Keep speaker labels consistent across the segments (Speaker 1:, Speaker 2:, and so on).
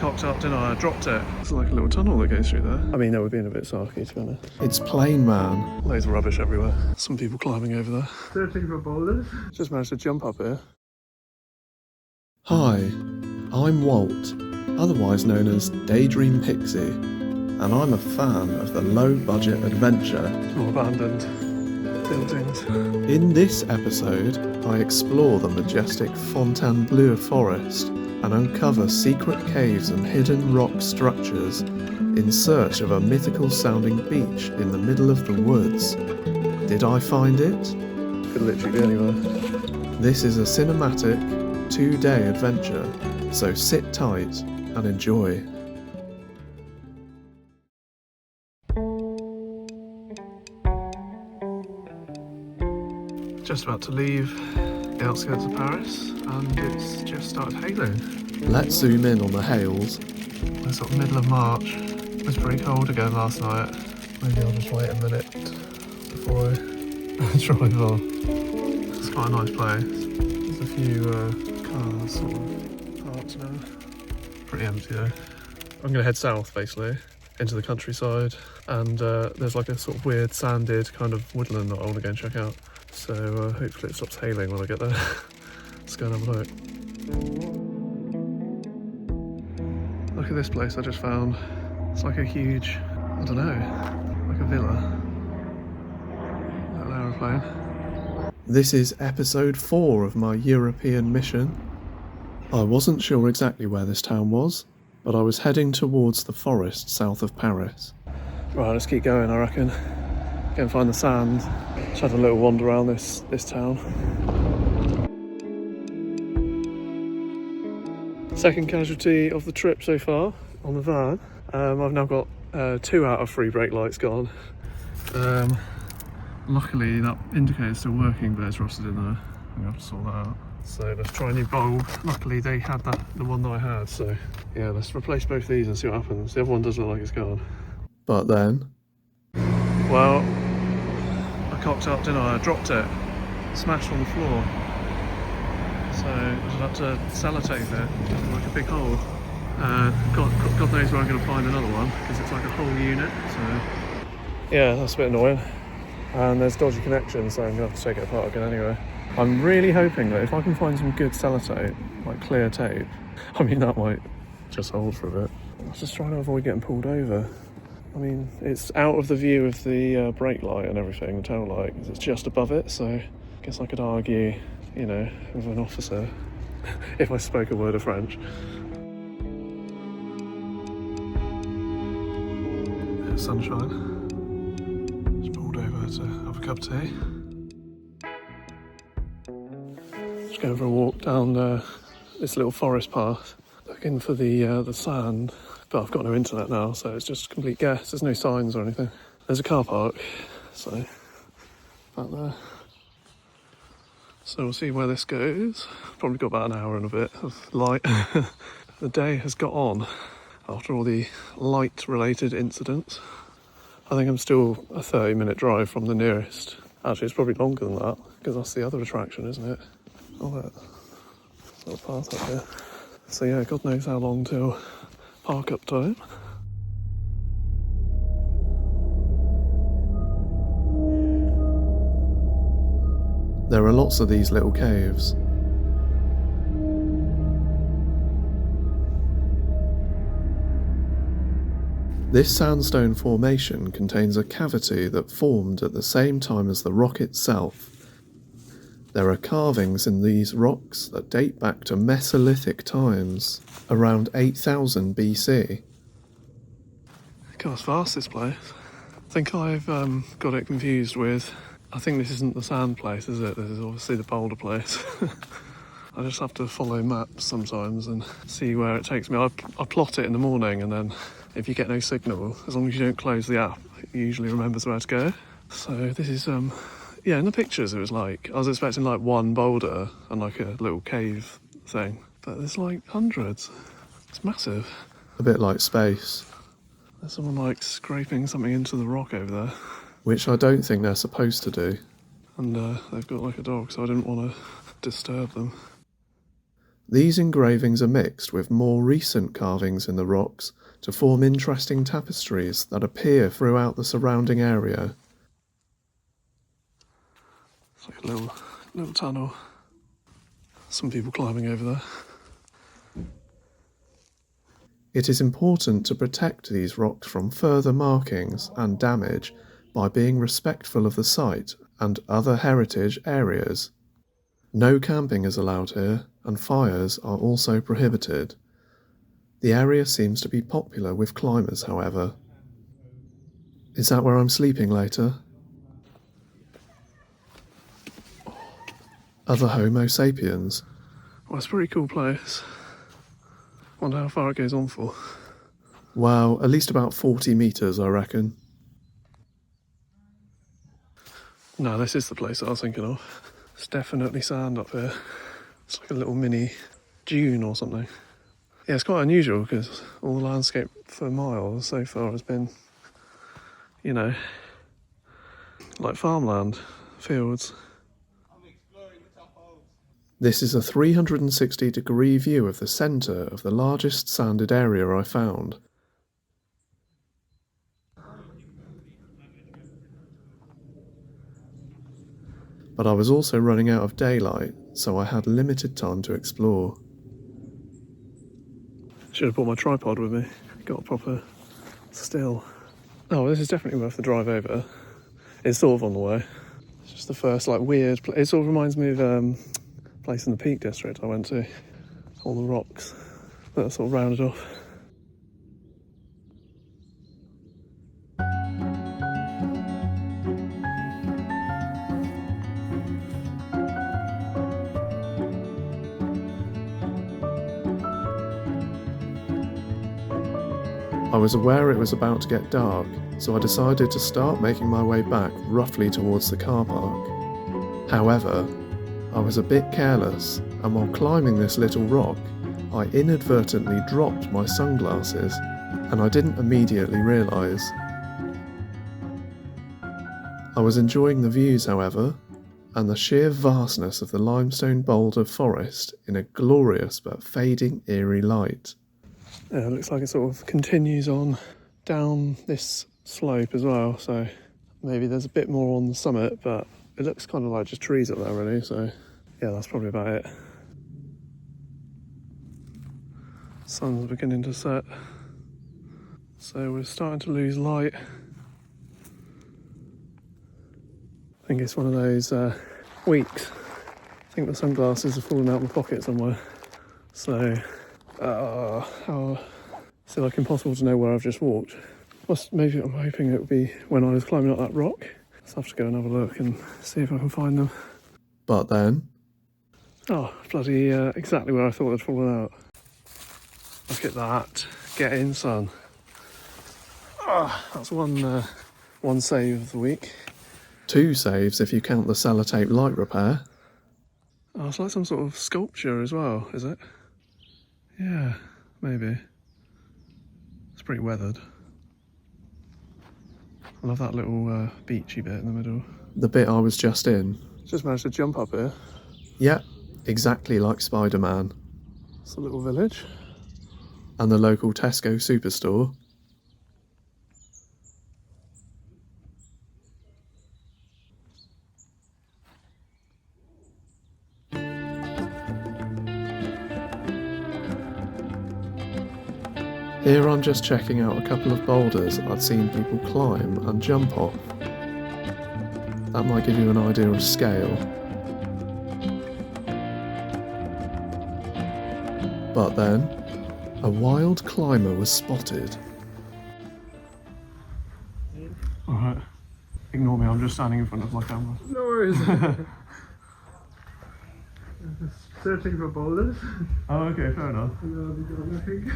Speaker 1: cocked up, didn't I? I dropped it. It's like a little tunnel that goes through there. I mean, they were being a bit sarky, to be honest. It's plain, man. Loads of rubbish everywhere. Some people climbing over there. Searching for boulders. Just managed to jump up here. Hi, I'm Walt, otherwise known as Daydream Pixie, and I'm a fan of the low-budget adventure or abandoned buildings. In this episode, I explore the majestic Fontainebleau Forest and uncover secret caves and hidden rock structures in search of a mythical-sounding beach in the middle of the woods. Did I find it? Could literally be anywhere. This is a cinematic, 2-day adventure, so sit tight and enjoy. Just about to leave the outskirts of Paris, and it's just started hailing. Let's zoom in on the hails. It's sort of middle of March. It was pretty cold again last night. Maybe I'll just wait a minute before I drive off. It's quite a nice place. There's a few cars sort of parked now. Pretty empty though. I'm going to head south basically into the countryside, and there's like a sort of weird sanded kind of woodland that I want to go and check out. So hopefully it stops hailing when I get there. Let's go and have a look. Look at this place I just found. It's like a huge, I don't know, like a villa. Little aeroplane. This is episode 4 of my European mission. I wasn't sure exactly where this town was, but I was heading towards the forest south of Paris. Right, let's keep going, I reckon. Go and find the sand. Just had a little wander around this town. Second casualty of the trip so far on the van. I've now got 2 out of 3 brake lights gone. Luckily that indicator's still working, but it's rusted in there. I'm gonna have to sort that out. So let's try a new bulb. Luckily they had the one that I had, so yeah, let's replace both these and see what happens. The other one does look like it's gone. But then... well, I cocked up, didn't I? I dropped it. Smashed on the floor. So I just had to sellotape it like a big hole. God knows where I'm going to find another one, because it's like a whole unit. So yeah, that's a bit annoying. And there's dodgy connections, so I'm going to have to take it apart again anyway. I'm really hoping that if I can find some good sellotape, like clear tape, I mean that might just hold for a bit. I was just trying to avoid getting pulled over. I mean, it's out of the view of the brake light and everything, the tail light, because it's just above it, so I guess I could argue, you know, with an officer if I spoke a word of French. It's sunshine. Just pulled over to have a cup of tea. Just going for a walk down this little forest path, looking for the sand. But I've got no internet now, so it's just complete guess. There's no signs or anything. There's a car park, so back there. So we'll see where this goes. Probably got about an hour and a bit of light. The day has got on after all the light-related incidents. I think I'm still a 30-minute drive from the nearest. Actually, it's probably longer than that, because that's the other attraction, isn't it? Oh, that little path up there. So yeah, God knows how long till park up time. There are lots of these little caves. This sandstone formation contains a cavity that formed at the same time as the rock itself. There are carvings in these rocks that date back to Mesolithic times, around 8000 BC. God, it's vast, this place. I think I've got it confused with... I think this isn't the sand place, is it? This is obviously the boulder place. I just have to follow maps sometimes and see where it takes me. I plot it in the morning, and then if you get no signal, as long as you don't close the app, it usually remembers where to go. So this is... yeah, in the pictures it was like, I was expecting like one boulder and like a little cave thing, but there's like hundreds. It's massive. A bit like space. There's someone like scraping something into the rock over there. Which I don't think they're supposed to do. And they've got like a dog, so I didn't want to disturb them.
Speaker 2: These engravings are mixed with more recent carvings in the rocks to form interesting tapestries that appear throughout the surrounding area.
Speaker 1: It's like a little tunnel. Some people climbing over there.
Speaker 2: It is important to protect these rocks from further markings and damage by being respectful of the site and other heritage areas. No camping is allowed here, and fires are also prohibited. The area seems to be popular with climbers, however. Is that where I'm sleeping later? Other Homo sapiens.
Speaker 1: Well, it's a pretty cool place. Wonder how far it goes on for.
Speaker 2: Wow, at least about 40 metres, I reckon.
Speaker 1: No, this is the place I was thinking of. It's definitely sand up here. It's like a little mini dune or something. Yeah, it's quite unusual because all the landscape for miles so far has been, you know, like farmland, fields.
Speaker 2: This is a 360-degree view of the centre of the largest sanded area I found. But I was also running out of daylight, so I had limited time to explore.
Speaker 1: Should have brought my tripod with me. Got a proper still. Oh, this is definitely worth the drive over. It's sort of on the way. It's just the first like weird. It sort of reminds me of place in the Peak District I went to. All the rocks that are sort of rounded off.
Speaker 2: I was aware it was about to get dark, so I decided to start making my way back roughly towards the car park. However, I was a bit careless, and while climbing this little rock, I inadvertently dropped my sunglasses, and I didn't immediately realise. I was enjoying the views, however, and the sheer vastness of the limestone boulder forest in a glorious but fading eerie light.
Speaker 1: Yeah, it looks like it sort of continues on down this slope as well, so maybe there's a bit more on the summit, but it looks kind of like just trees up there really, so yeah, that's probably about it. Sun's beginning to set, so we're starting to lose light. I think it's one of those weeks. I think the sunglasses are falling out of my pocket somewhere, so it's like impossible to know where I've just walked. Maybe I'm hoping it would be when I was climbing up that rock. I'll have to go and have a look and see if I can find them.
Speaker 2: But then...
Speaker 1: Oh, bloody exactly where I thought they'd fallen out. Look at that. Get in, son. That's one save of the week.
Speaker 2: 2 saves if you count the sellotape light repair.
Speaker 1: Oh, it's like some sort of sculpture as well, is it? Yeah, maybe. It's pretty weathered. I love that little beachy bit in the middle.
Speaker 2: The bit I was just in.
Speaker 1: Just managed to jump up here.
Speaker 2: Yep, exactly like Spider-Man.
Speaker 1: It's a little village.
Speaker 2: And the local Tesco superstore. Here I'm just checking out a couple of boulders I'd seen people climb and jump off. That might give you an idea of scale. But then, a wild climber was spotted.
Speaker 1: Alright, ignore me, I'm just standing in front of my camera.
Speaker 3: No worries. Just searching for boulders.
Speaker 1: Oh, okay, fair enough.
Speaker 3: No, we got nothing.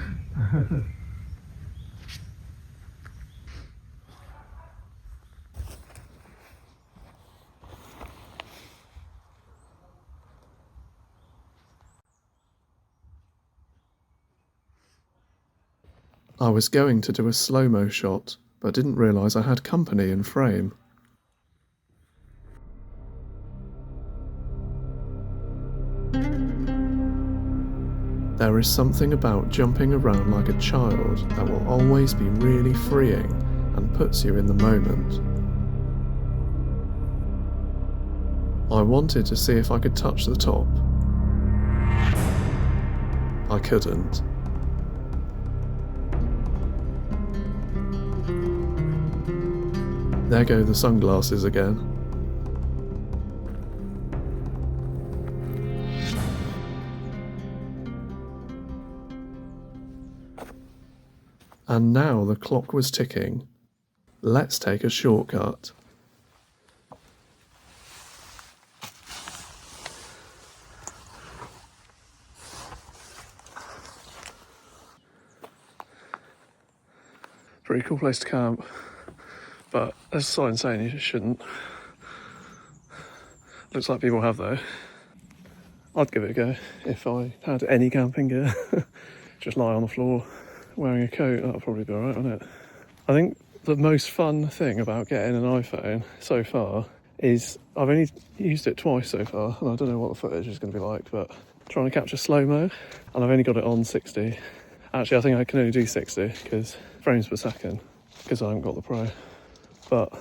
Speaker 2: I was going to do a slow-mo shot, but didn't realise I had company in frame. There is something about jumping around like a child that will always be really freeing and puts you in the moment. I wanted to see if I could touch the top. I couldn't. There go the sunglasses again. And now the clock was ticking. Let's take a shortcut.
Speaker 1: Pretty cool place to camp, but there's a sign saying you shouldn't. Looks like people have though. I'd give it a go if I had any camping gear. Just lie on the floor wearing a coat, that'll probably be alright, wouldn't it? I think the most fun thing about getting an iPhone so far is I've only used it twice so far, and I don't know what the footage is going to be like, but trying to capture slow-mo, and I've only got it on 60. Actually, I think I can only do 60 because frames per second, because I haven't got the Pro. But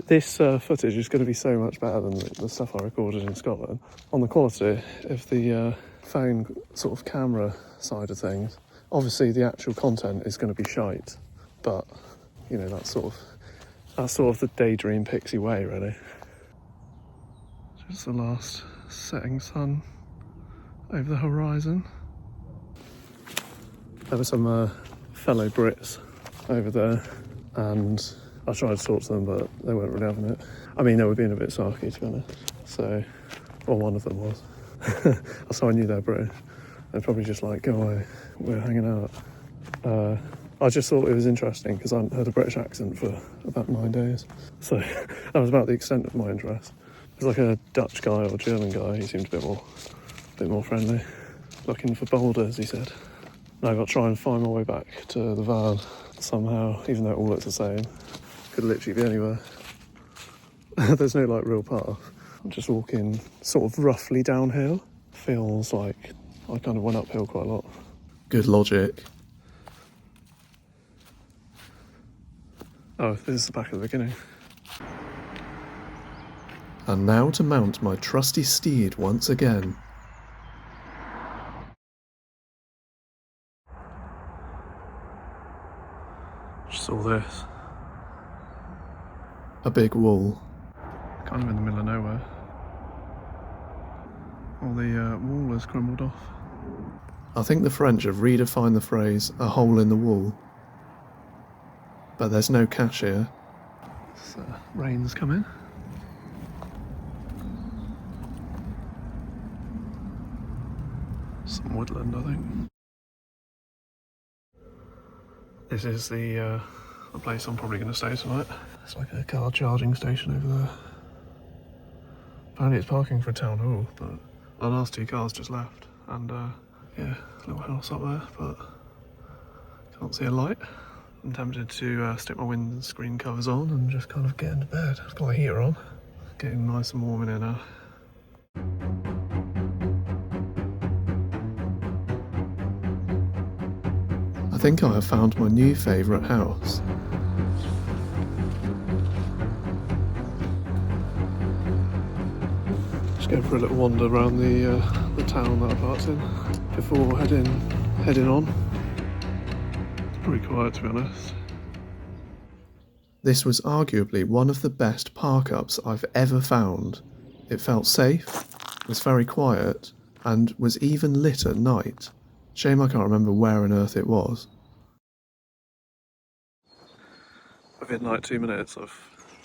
Speaker 1: this footage is going to be so much better than the stuff I recorded in Scotland. On the quality of the phone sort of camera side of things, obviously the actual content is going to be shite, but you know, that's sort of the daydream pixie way, really. Just the last setting sun over the horizon. There were some fellow Brits over there, and I tried to talk to them, but they weren't really having it. I mean, they were being a bit sarky, to be honest. So, well, one of them was. So I knew they were British. They're probably just like, go away, we're hanging out. I just thought it was interesting because I hadn't heard a British accent for about 9 days. So that was about the extent of my interest. It was like a Dutch guy or German guy. He seemed a bit more friendly. Looking for boulders, he said. And I've got to try and find my way back to the van somehow, even though it all looks the same. Could literally be anywhere. There's no like real path. I'm just walking sort of roughly downhill. Feels like I kind of went uphill quite a lot.
Speaker 2: Good logic.
Speaker 1: Oh, this is the back at the beginning.
Speaker 2: And now to mount my trusty steed once again.
Speaker 1: Just saw this.
Speaker 2: A big wall.
Speaker 1: Kind of in the middle of nowhere. All the wall has crumbled off.
Speaker 2: I think the French have redefined the phrase a hole in the wall. But there's no cache here.
Speaker 1: So, rain's coming. Some woodland, I think. This is the place I'm probably going to stay tonight. It's like a car charging station over there. Apparently it's parking for a town hall, but the last 2 cars just left. And yeah, little house up there, but can't see a light. I'm tempted to stick my windscreen covers on and just kind of get into bed. I've got the heater on. Getting nice and warm in here now.
Speaker 2: I think I have found my new favourite house.
Speaker 1: Just going for a little wander around the town that I parked in before heading on. It's pretty quiet, to be honest.
Speaker 2: This was arguably one of the best park-ups I've ever found. It felt safe, was very quiet, and was even lit at night. Shame I can't remember where on earth it was.
Speaker 1: Within like 2 minutes I've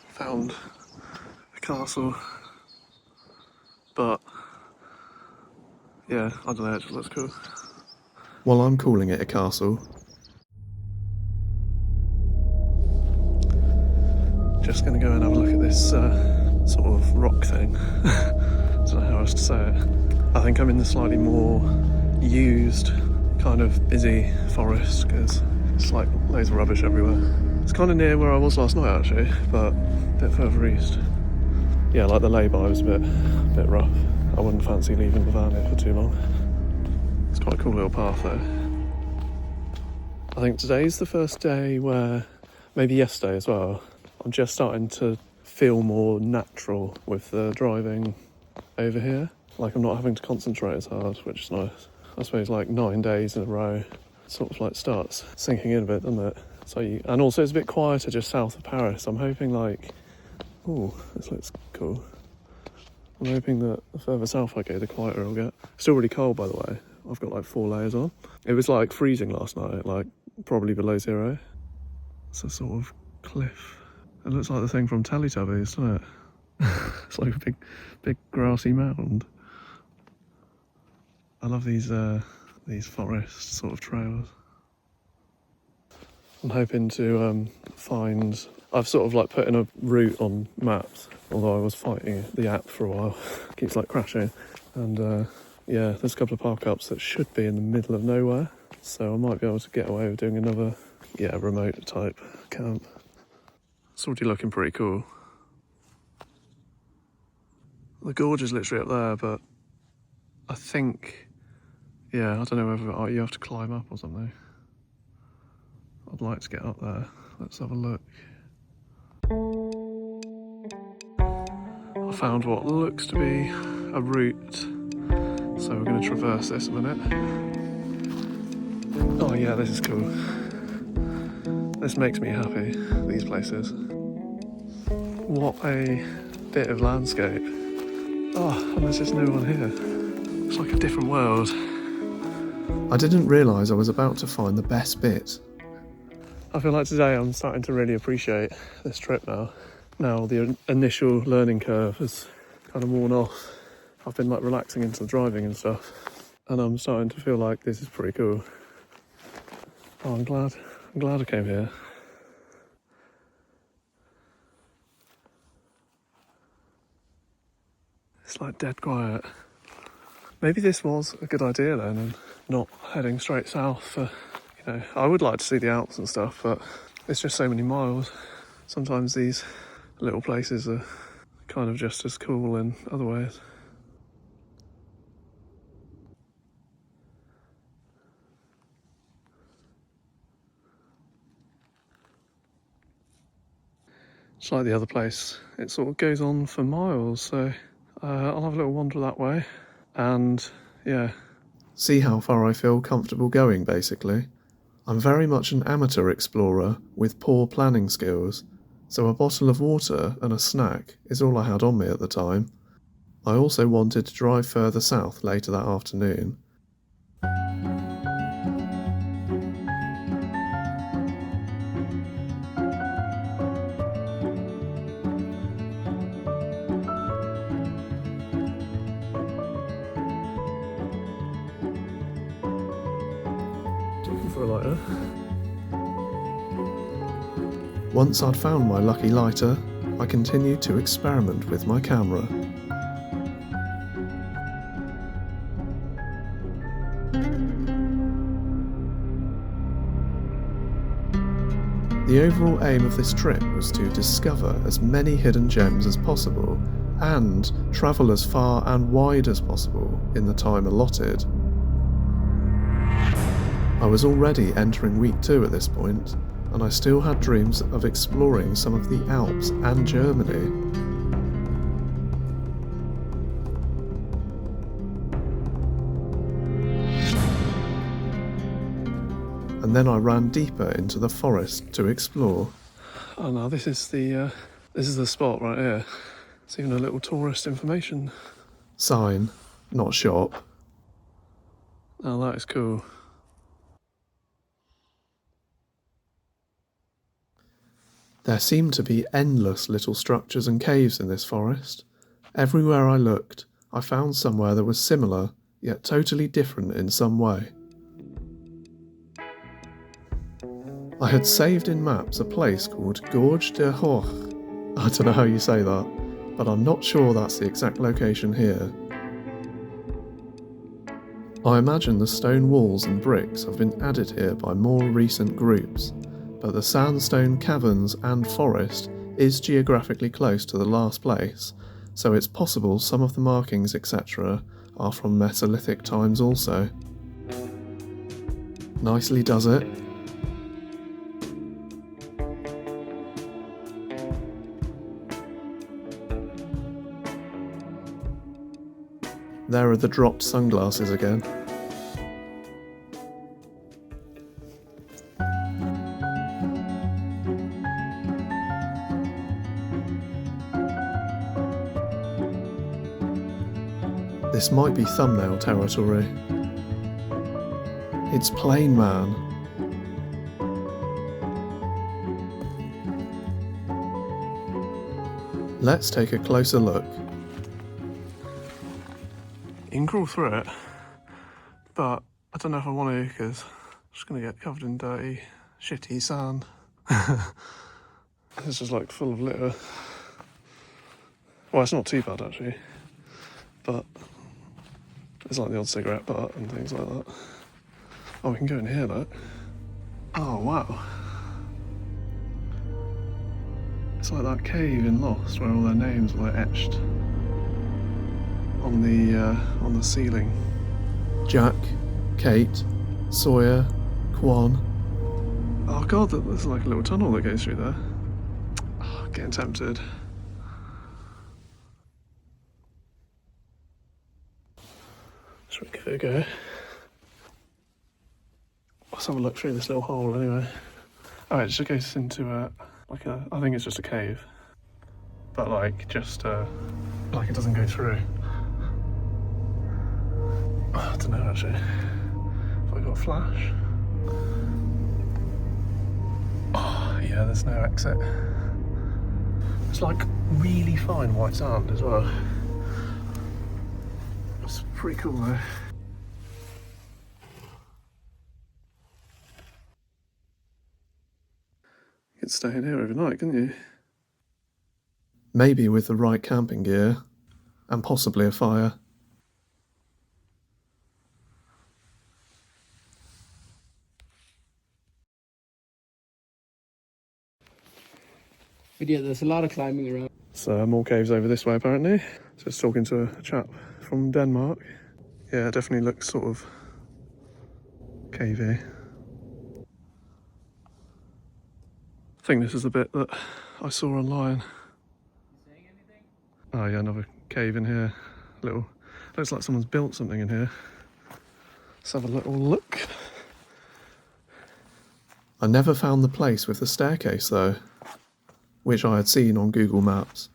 Speaker 1: found a castle, but yeah, I don't know, it just looks cool.
Speaker 2: Well, I'm calling it a castle.
Speaker 1: Just going to go and have a look at this sort of rock thing. I don't know how else to say it. I think I'm in the slightly more used, kind of busy forest, because it's like loads of rubbish everywhere. It's kind of near where I was last night actually, but a bit further east. Yeah, like the lay-by was a bit rough. I wouldn't fancy leaving the van here for too long. It's Quite a cool little path though. I think today's the first day where, maybe yesterday as well, I'm just starting to feel more natural with the driving over here. Like I'm not having to concentrate as hard, which is nice. I suppose like 9 days in a row sort of like starts sinking in a bit, doesn't it? So and also it's a bit quieter just south of Paris. I'm hoping like, oh, this looks cool. I'm hoping that the further south I go, the quieter it'll get. Still really cold, by the way. I've got like 4 layers on. It was like freezing last night, like probably below 0. It's a sort of cliff. It looks like the thing from Teletubbies, doesn't it? It's like a big grassy mound. I love these forest sort of trails. I'm hoping to find... I've sort of like put in a route on maps, although I was fighting the app for a while. It keeps like crashing. And yeah, there's a couple of park-ups that should be in the middle of nowhere. So I might be able to get away with doing another, yeah, remote type camp. It's already looking pretty cool. The gorge is literally up there, but I think, yeah, I don't know whether you have to climb up or something. I'd like to get up there. Let's have a look. I found what looks to be a route, so we're going to traverse this in a minute. Oh yeah, this is cool. This makes me happy, these places. What a bit of landscape. Oh, and there's just no one here. It's like a different world.
Speaker 2: I didn't realise I was about to find the best bit.
Speaker 1: I feel like today I'm starting to really appreciate this trip now. Now the initial learning curve has kind of worn off. I've been like relaxing into the driving and stuff, and I'm starting to feel like this is pretty cool. Oh, I'm glad I came here. It's like dead quiet. Maybe this was a good idea then, and not heading straight south for, you know, I would like to see the Alps and stuff, but it's just so many miles. Sometimes these little places are kind of just as cool in other ways. It's like the other place, it sort of goes on for miles, so I'll have a little wander that way, and yeah.
Speaker 2: See how far I feel comfortable going, basically. I'm very much an amateur explorer with poor planning skills, so a bottle of water and a snack is all I had on me at the time. I also wanted to drive further south later that afternoon.
Speaker 1: For a lighter.
Speaker 2: Once I'd found my lucky lighter, I continued to experiment with my camera. The overall aim of this trip was to discover as many hidden gems as possible and travel as far and wide as possible in the time allotted. I was already entering week 2 at this point, and I still had dreams of exploring some of the Alps and Germany. And then I ran deeper into the forest to explore.
Speaker 1: Oh no, this is the spot right here. It's even a little tourist information.
Speaker 2: Sign, not shop.
Speaker 1: Oh, that is cool.
Speaker 2: There seemed to be endless little structures and caves in this forest. Everywhere I looked, I found somewhere that was similar, yet totally different in some way. I had saved in maps a place called Gorge de Hoch. I don't know how you say that, but I'm not sure that's the exact location here. I imagine the stone walls and bricks have been added here by more recent groups, but the sandstone caverns and forest is geographically close to the last place, so it's possible some of the markings etc. are from Mesolithic times also. nicely does it. There are the dropped sunglasses again. This might be thumbnail territory. It's Plain Man. Let's take a closer look.
Speaker 1: You can crawl through it, but I don't know if I want to because I'm just going to get covered in dirty, shitty sand. It's just like full of litter. Well, it's not too bad actually, but there's like the odd cigarette butt and things like that. Oh, we can go in here, look. Oh, wow. It's like that cave in Lost where all their names were etched on the ceiling.
Speaker 2: Jack, Kate, Sawyer, Quan.
Speaker 1: Oh god, there's like a little tunnel that goes through there. Oh, getting tempted. Should we give it a go? Let's have a look through this little hole anyway. Oh, it just goes into I think it's just a cave. But like, just like it doesn't go through. Oh, I don't know actually. Have I got a flash? Oh, yeah, there's no exit. It's like really fine white sand as well. It's pretty cool though. You could stay in here overnight, couldn't you?
Speaker 2: Maybe with the right camping gear, and possibly a fire.
Speaker 4: But yeah, there's a lot of climbing around.
Speaker 1: So more caves over this way apparently. Just talking to a chap from Denmark. Yeah, it definitely looks sort of cavey. I think this is the bit that I saw online.
Speaker 4: Saying anything?
Speaker 1: Oh yeah, another cave in here. Looks like someone's built something in here. Let's have a little look.
Speaker 2: I never found the place with the staircase though, which I had seen on Google Maps.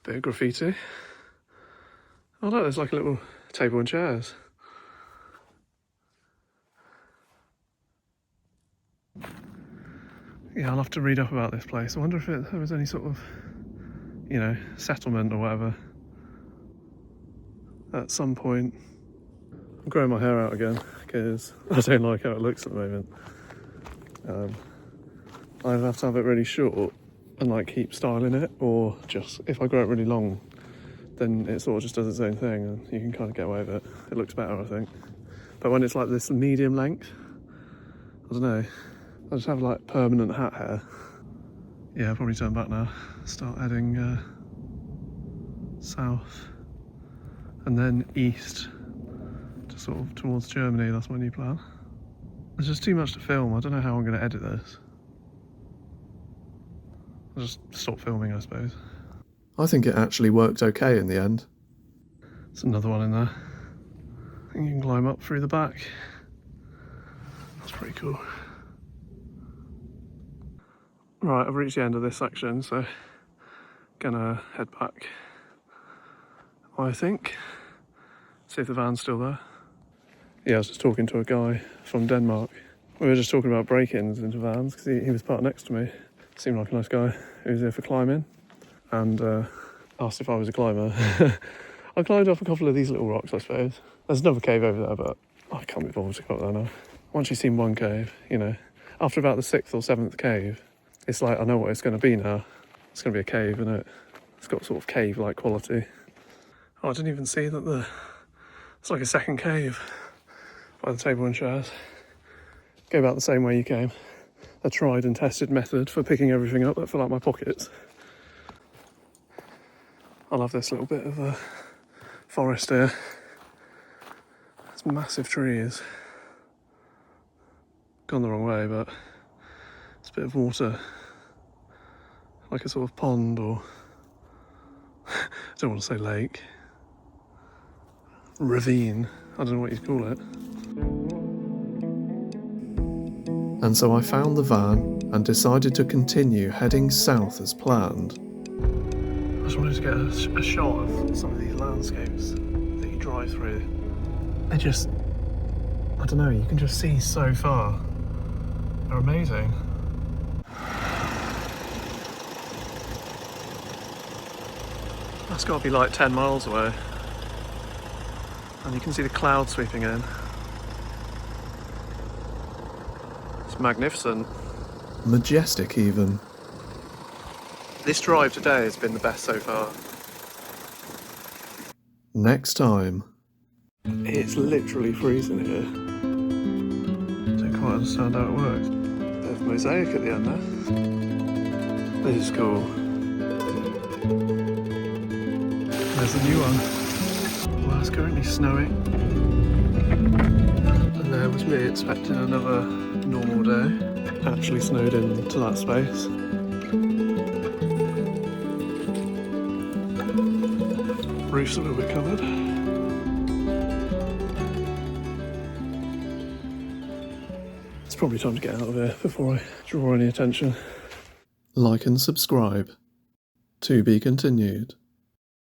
Speaker 1: Bit of graffiti. Oh look, there's like a little table and chairs. Yeah, I'll have to read up about this place. I wonder if there was any sort of, you know, settlement or whatever at some point. I'm growing my hair out again because I don't like how it looks at the moment. I either have to have it really short and like keep styling it, or just if I grow it really long, then it sort of just does its own thing and you can kind of get away with it. It looks better, I think. But when it's like this medium length, I don't know, I just have like permanent hat hair. Yeah, I'll probably turn back now. Start heading south and then east to sort of towards Germany. That's my new plan. There's just too much to film. I don't know how I'm going to edit this. I'll just stop filming, I suppose.
Speaker 2: I think it actually worked okay in the end.
Speaker 1: There's another one in there. I think you can climb up through the back. That's pretty cool. Right, I've reached the end of this section, so gonna head back, I think. See if the van's still there. Yeah, I was just talking to a guy from Denmark. We were just talking about break-ins into vans because he was parked next to me. Seemed like a nice guy who was here for climbing, and asked if I was a climber. I climbed up a couple of these little rocks, I suppose. There's another cave over there, but I can't be bothered to go up there now. Once you've seen one cave, you know, after about the 6th or 7th cave, it's like, I know what it's going to be now. It's going to be a cave, isn't it? It's got sort of cave-like quality. Oh, I didn't even see that it's like a second cave by the table and chairs. Go about the same way you came. A tried and tested method for picking everything up that fill out my pockets. I love this little bit of forest here. massive trees. Gone the wrong way, but it's a bit of water. Like a sort of pond or... I don't want to say lake. Ravine. I don't know what you'd call it.
Speaker 2: And so I found the van and decided to continue heading south as planned.
Speaker 1: I just wanted to get a shot of some of these landscapes that you drive through. They're just... I don't know, you can just see so far. They're amazing. That's got to be like 10 miles away. And you can see the clouds sweeping in. It's magnificent.
Speaker 2: Majestic even.
Speaker 1: This drive today has been the best so far.
Speaker 2: Next time.
Speaker 1: It's literally freezing here. Don't quite understand how it works. Bit of mosaic at the end there. This is cool. There's a new one. Well, it's currently snowing. And there was me expecting another normal day. Actually snowed into that space. Roof's a little bit covered. It's probably time to get out of here before I draw any attention.
Speaker 2: Like and subscribe. To be continued.